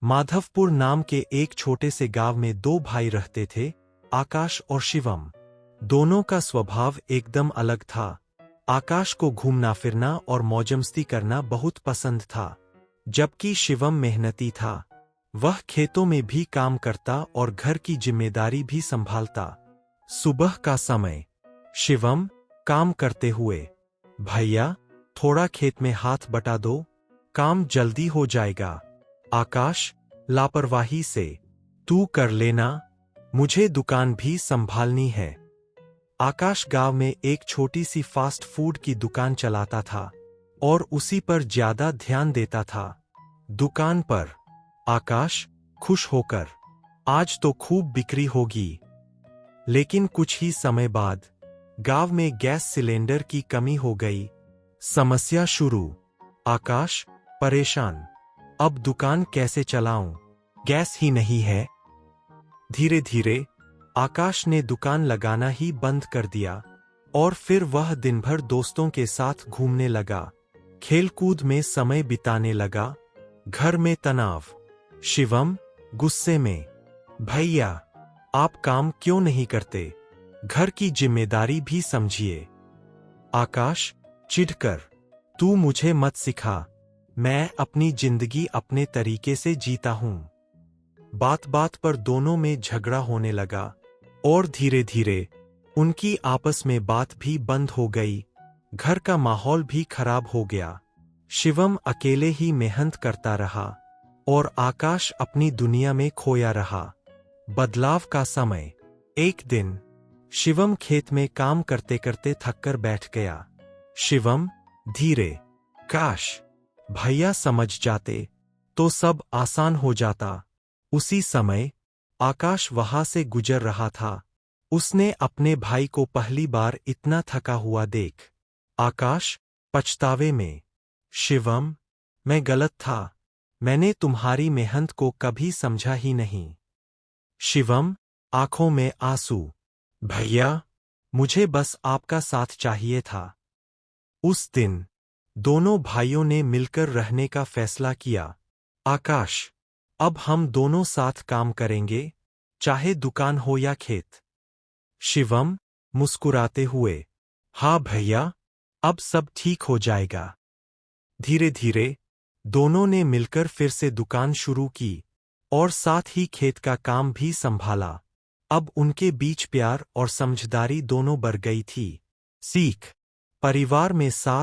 माधवपुर नाम के एक छोटे से गांव में दो भाई रहते थे, आकाश और शिवम। दोनों का स्वभाव एकदम अलग था। आकाश को घूमना फिरना और मौजमस्ती करना बहुत पसंद था, जबकि शिवम मेहनती था। वह खेतों में भी काम करता और घर की जिम्मेदारी भी संभालता। सुबह का समय। शिवम काम करते हुए, भैया थोड़ा खेत में हाथ बटा दो, काम जल्दी हो जाएगा। आकाश लापरवाही से, तू कर लेना, मुझे दुकान भी संभालनी है। आकाश गांव में एक छोटी सी फास्ट फूड की दुकान चलाता था और उसी पर ज्यादा ध्यान देता था। दुकान पर आकाश खुश होकर, आज तो खूब बिक्री होगी। लेकिन कुछ ही समय बाद गांव में गैस सिलेंडर की कमी हो गई। समस्या शुरू। आकाश परेशान, अब दुकान कैसे चलाऊं, गैस ही नहीं है। धीरे धीरे आकाश ने दुकान लगाना ही बंद कर दिया और फिर वह दिन भर दोस्तों के साथ घूमने लगा, खेलकूद में समय बिताने लगा। घर में तनाव। शिवम गुस्से में, भैया आप काम क्यों नहीं करते, घर की जिम्मेदारी भी समझिए। आकाश चिढ़कर, तू मुझे मत सिखा, मैं अपनी जिंदगी अपने तरीके से जीता हूं। बात बात पर दोनों में झगड़ा होने लगा और धीरे धीरे उनकी आपस में बात भी बंद हो गई। घर का माहौल भी खराब हो गया। शिवम अकेले ही मेहनत करता रहा और आकाश अपनी दुनिया में खोया रहा। बदलाव का समय। एक दिन शिवम खेत में काम करते करते थककर बैठ गया। शिवम धीरे, काश भैया समझ जाते तो सब आसान हो जाता। उसी समय आकाश वहां से गुजर रहा था। उसने अपने भाई को पहली बार इतना थका हुआ देख। आकाश पछतावे में, शिवम मैं गलत था, मैंने तुम्हारी मेहनत को कभी समझा ही नहीं। शिवम आंखों में आंसू, भैया मुझे बस आपका साथ चाहिए था। उस दिन दोनों भाइयों ने मिलकर रहने का फैसला किया। आकाश अब हम दोनों साथ काम करेंगे, चाहे दुकान हो या खेत। शिवम मुस्कुराते हुए, हाँ भैया अब सब ठीक हो जाएगा। धीरे धीरे दोनों ने मिलकर फिर से दुकान शुरू की और साथ ही खेत का काम भी संभाला। अब उनके बीच प्यार और समझदारी दोनों बढ़ गई थी। सीख। परिवार में साथ